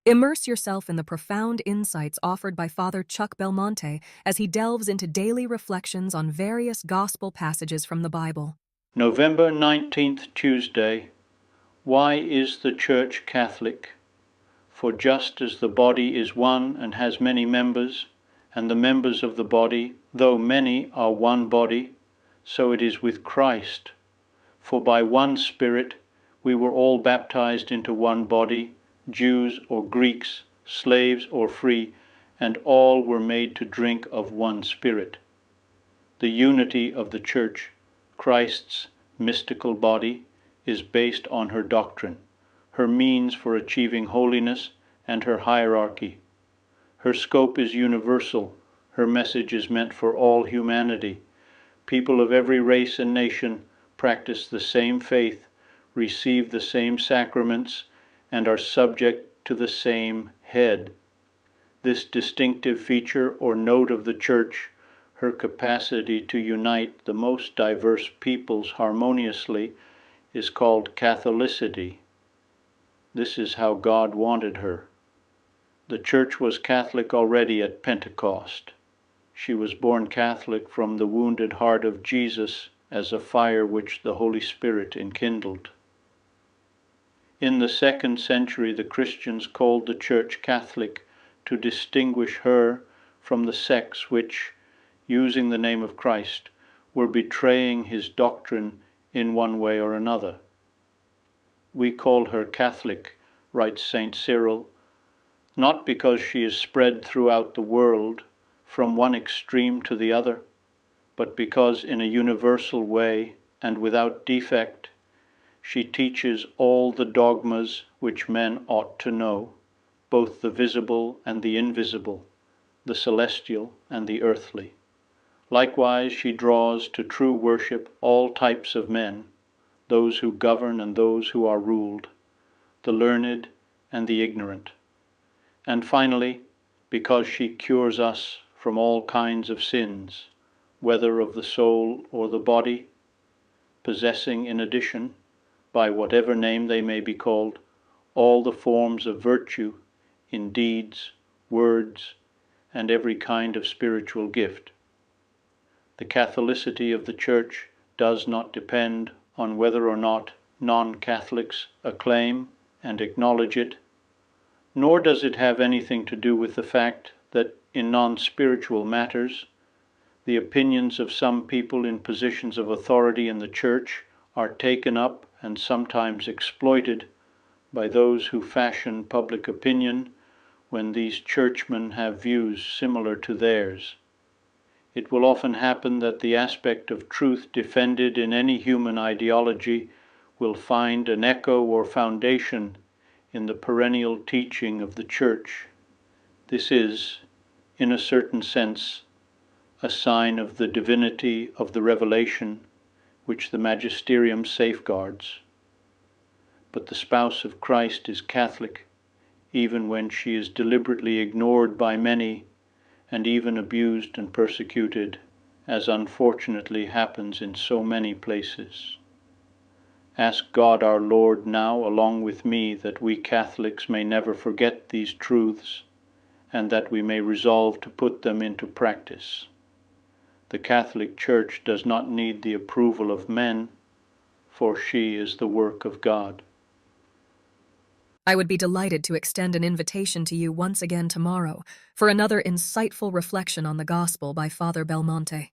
Immerse yourself in the profound insights offered by Father Chuck Belmonte as he delves into daily reflections on various gospel passages from the Bible. November 19th, Tuesday. Why is the Church Catholic? For just as the body is one and has many members, and the members of the body, though many, are one body, so it is with Christ. For by one Spirit we were all baptized into one body, Jews or Greeks, slaves or free, and all were made to drink of one Spirit. The unity of the Church, Christ's mystical body, is based on her doctrine, her means for achieving holiness, and her hierarchy. Her scope is universal. Her message is meant for all humanity. People of every race and nation practice the same faith, receive the same sacraments, and are subject to the same head. This distinctive feature or note of the Church, her capacity to unite the most diverse peoples harmoniously, is called Catholicity. This is how God wanted her. The Church was Catholic already at Pentecost. She was born Catholic from the wounded heart of Jesus as a fire which the Holy Spirit enkindled. In the 2nd century, the Christians called the Church Catholic to distinguish her from the sects which, using the name of Christ, were betraying his doctrine in one way or another. We call her Catholic, writes St. Cyril, not because she is spread throughout the world from one extreme to the other, but because in a universal way and without defect she teaches all the dogmas which men ought to know, both the visible and the invisible, the celestial and the earthly. Likewise, she draws to true worship all types of men, those who govern and those who are ruled, the learned and the ignorant. And finally, because she cures us from all kinds of sins, whether of the soul or the body, possessing in addition, by whatever name they may be called, all the forms of virtue in deeds, words, and every kind of spiritual gift. The Catholicity of the Church does not depend on whether or not non-Catholics acclaim and acknowledge it, nor does it have anything to do with the fact that in non-spiritual matters, the opinions of some people in positions of authority in the Church are taken up and sometimes exploited by those who fashion public opinion when these churchmen have views similar to theirs. It will often happen that the aspect of truth defended in any human ideology will find an echo or foundation in the perennial teaching of the Church. This is, in a certain sense, a sign of the divinity of the revelation which the magisterium safeguards. But the spouse of Christ is Catholic, even when she is deliberately ignored by many and even abused and persecuted, as unfortunately happens in so many places. Ask God our Lord now, along with me, that we Catholics may never forget these truths, and that we may resolve to put them into practice. The Catholic Church does not need the approval of men, for she is the work of God. I would be delighted to extend an invitation to you once again tomorrow for another insightful reflection on the Gospel by Father Belmonte.